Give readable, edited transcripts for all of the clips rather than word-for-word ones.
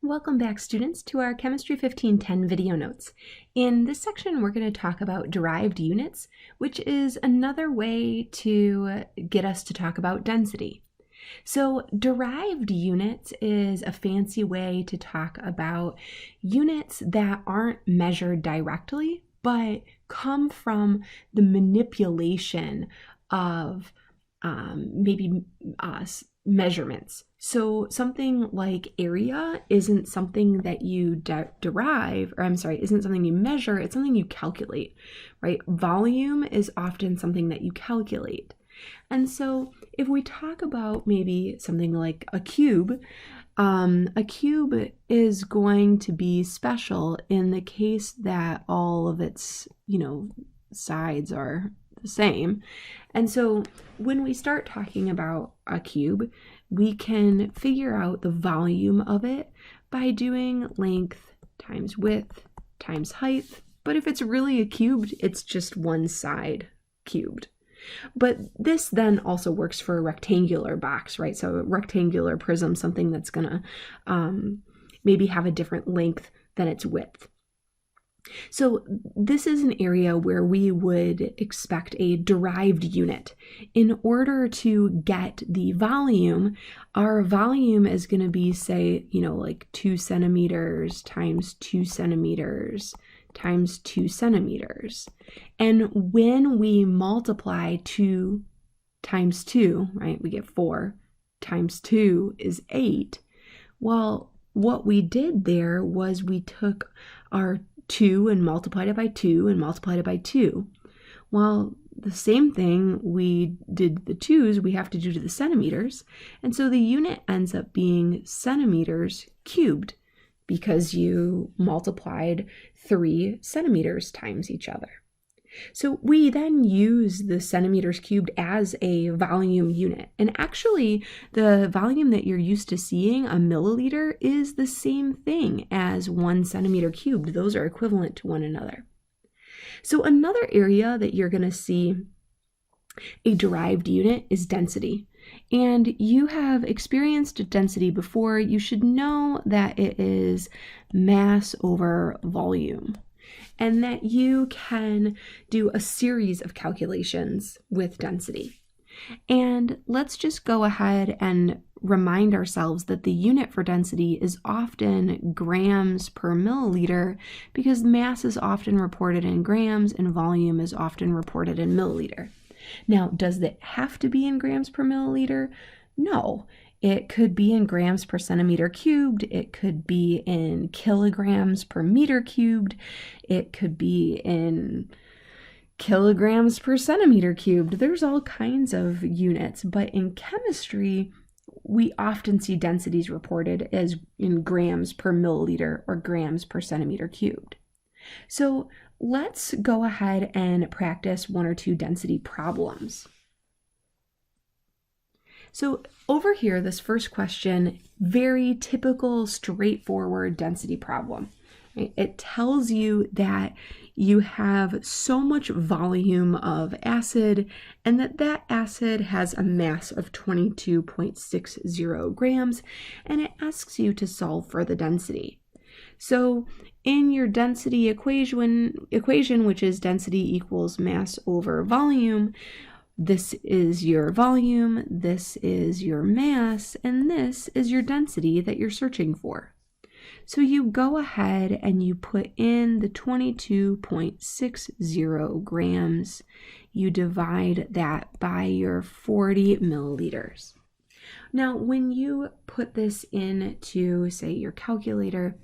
Welcome back, students, to our Chemistry 1510 video notes. In this section, we're going to talk about derived units, which is another way to get us to talk about density. So derived units is a fancy way to talk about units that aren't measured directly, but come from the manipulation of measurements. So something like area isn't something that you isn't something you measure, it's something you calculate, right? Volume is often something that you calculate. And so if we talk about maybe something like a cube is going to be special in the case that all of its, sides are the same. And so when we start talking about a cube, we can figure out the volume of it by doing length times width times height. But if it's really a cube, it's just one side cubed. But this then also works for a rectangular box, right? So a rectangular prism, something that's gonna maybe have a different length than its width. So this is an area where we would expect a derived unit. In order to get the volume, our volume is going to be, say, like 2 centimeters times 2 centimeters times 2 centimeters. And when we multiply 2 times 2, right, we get 4 times 2 is 8. Well, what we did there was we took our 2 and multiplied it by 2 and multiplied it by 2. Well, the same thing we did the 2's, we have to do to the centimeters. And so the unit ends up being centimeters cubed because you multiplied 3 centimeters times each other. So we then use the centimeters cubed as a volume unit. And actually, the volume that you're used to seeing, a milliliter, is the same thing as 1 centimeter cubed. Those are equivalent to one another. So another area that you're going to see a derived unit is density. And you have experienced density before. You should know that it is mass over volume, and that you can do a series of calculations with density. And let's just go ahead and remind ourselves that the unit for density is often grams per milliliter because mass is often reported in grams and volume is often reported in milliliter. Now, does it have to be in grams per milliliter? No. It could be in grams per centimeter cubed. It could be in kilograms per meter cubed. It could be in kilograms per centimeter cubed. There's all kinds of units, but in chemistry, we often see densities reported as in grams per milliliter or grams per centimeter cubed. So let's go ahead and practice 1 or 2 density problems. So over here, this first question, very typical, straightforward density problem. Right? It tells you that you have so much volume of acid and that acid has a mass of 22.60 grams, and it asks you to solve for the density. So in your density equation, which is density equals mass over volume, this is your volume, this is your mass, and this is your density that you're searching for. So you go ahead and you put in the 22.60 grams, you divide that by your 40 milliliters. Now, when you put this into, say, your calculator,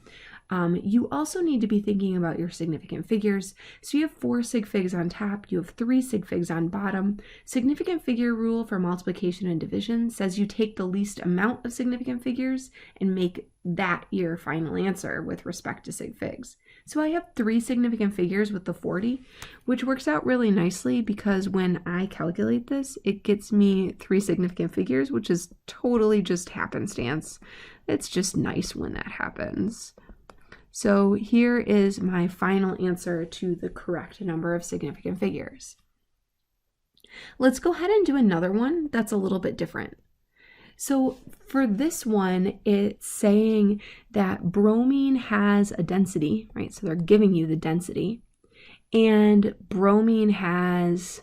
you also need to be thinking about your significant figures. So you have 4 sig figs on top, you have 3 sig figs on bottom. Significant figure rule for multiplication and division says you take the least amount of significant figures and make that your final answer with respect to sig figs. So I have 3 significant figures with the 40, which works out really nicely because when I calculate this, it gets me 3 significant figures, which is totally just happenstance. It's just nice when that happens. So here is my final answer to the correct number of significant figures. Let's go ahead and do another one that's a little bit different. So for this one, it's saying that bromine has a density, right? So they're giving you the density, and bromine has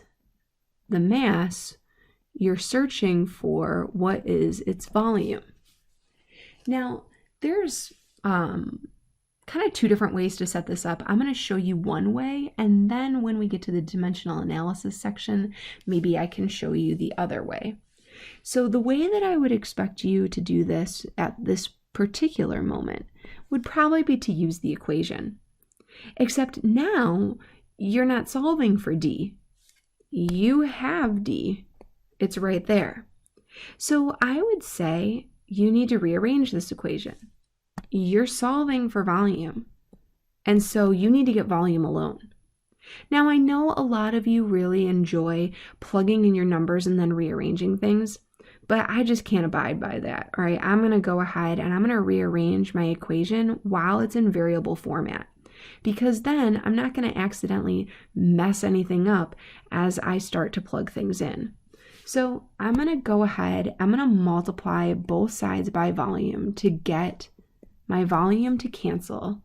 the mass. You're searching for what is its volume. Now, there's kind of two different ways to set this up. I'm going to show you one way, and then when we get to the dimensional analysis section, maybe I can show you the other way. So the way that I would expect you to do this at this particular moment would probably be to use the equation. Except now you're not solving for D. You have D. It's right there. So I would say you need to rearrange this equation. You're solving for volume, and so you need to get volume alone. Now, I know a lot of you really enjoy plugging in your numbers and then rearranging things, but I just can't abide by that. All right, I'm going to go ahead and I'm going to rearrange my equation while it's in variable format, because then I'm not going to accidentally mess anything up as I start to plug things in. So I'm going to go ahead, I'm going to multiply both sides by volume to get my volume to cancel.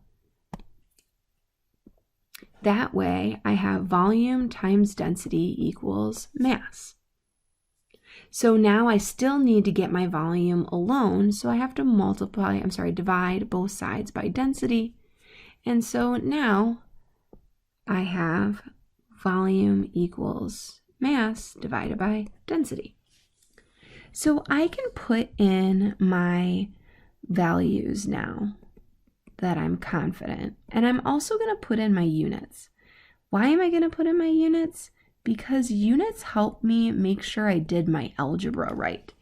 That way I have volume times density equals mass. So now I still need to get my volume alone, so I have to divide both sides by density. And so now I have volume equals mass divided by density. So I can put in my values now that I'm confident. And I'm also going to put in my units. Why am I going to put in my units? Because units help me make sure I did my algebra right.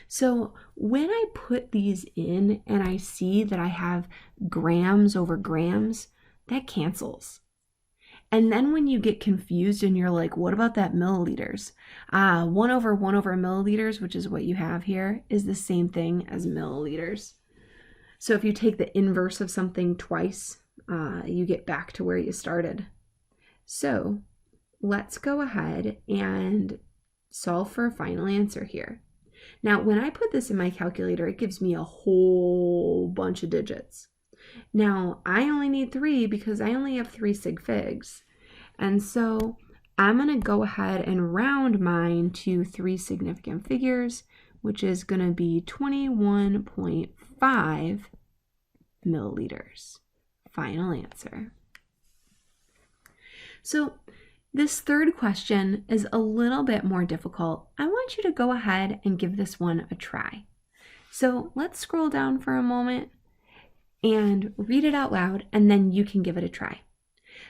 So when I put these in and I see that I have grams over grams, that cancels. And then when you get confused and you're like, what about that milliliters? 1 over milliliters, which is what you have here, is the same thing as milliliters. So if you take the inverse of something twice, you get back to where you started. So let's go ahead and solve for a final answer here. Now, when I put this in my calculator, it gives me a whole bunch of digits. Now, I only need 3 because I only have 3 sig figs. And so I'm going to go ahead and round mine to 3 significant figures, which is going to be 21.5 milliliters. Final answer. So this third question is a little bit more difficult. I want you to go ahead and give this one a try. So let's scroll down for a moment and read it out loud, and then you can give it a try.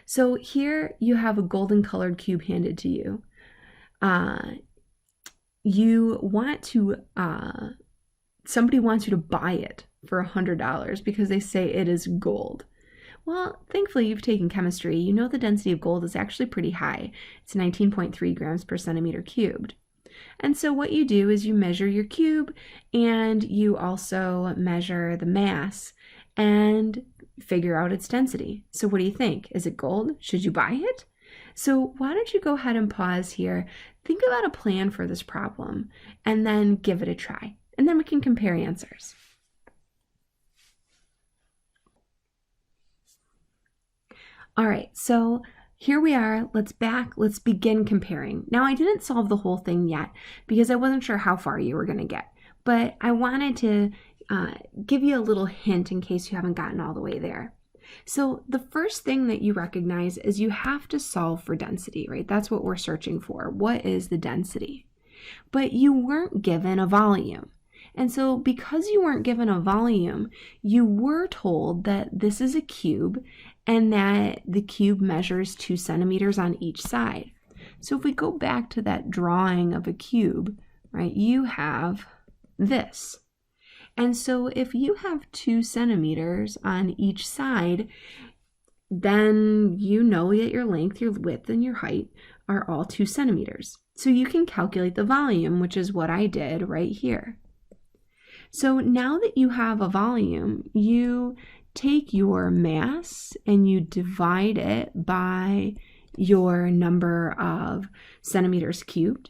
So here you have a golden colored cube handed to you. Somebody wants you to buy it for $100 because they say it is gold. Well, thankfully you've taken chemistry. You know the density of gold is actually pretty high. It's 19.3 grams per centimeter cubed. And so what you do is you measure your cube and you also measure the mass and figure out its density. So what do you think? Is it gold? Should you buy it? So why don't you go ahead and pause here, think about a plan for this problem, and then give it a try. And then we can compare answers. All right, so here we are. Let's begin comparing. Now, I didn't solve the whole thing yet because I wasn't sure how far you were going to get, but I wanted to give you a little hint in case you haven't gotten all the way there. So the first thing that you recognize is you have to solve for density, right? That's what we're searching for. What is the density? But you weren't given a volume. And so because you weren't given a volume, you were told that this is a cube and that the cube measures 2 centimeters on each side. So if we go back to that drawing of a cube, right, you have this. And so if you have 2 centimeters on each side, then you know that your length, your width, and your height are all 2 centimeters. So you can calculate the volume, which is what I did right here. So now that you have a volume, you take your mass and you divide it by your number of centimeters cubed.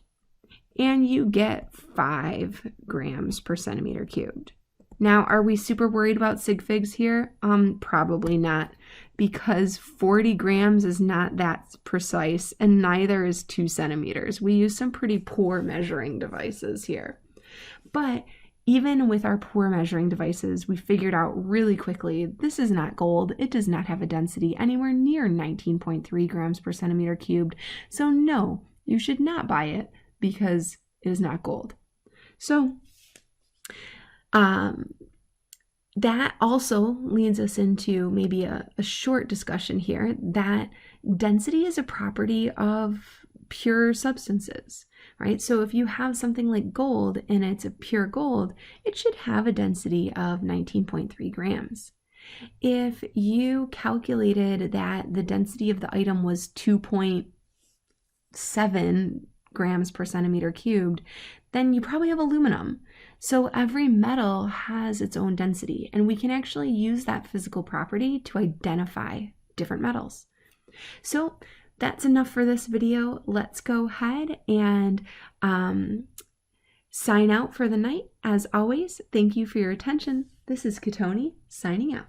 and you get 5 grams per centimeter cubed. Now, are we super worried about sig figs here? Probably not, because 40 grams is not that precise, and neither is 2 centimeters. We use some pretty poor measuring devices here. But even with our poor measuring devices, we figured out really quickly this is not gold. It does not have a density anywhere near 19.3 grams per centimeter cubed. So no, you should not buy it because it is not gold. So that also leads us into maybe a short discussion here that density is a property of pure substances, right? So if you have something like gold and it's a pure gold, it should have a density of 19.3 grams. If you calculated that the density of the item was 2.7 grams per centimeter cubed, then you probably have aluminum. So every metal has its own density, and we can actually use that physical property to identify different metals. So that's enough for this video. Let's go ahead and sign out for the night. As always, thank you for your attention. This is Katoni signing out.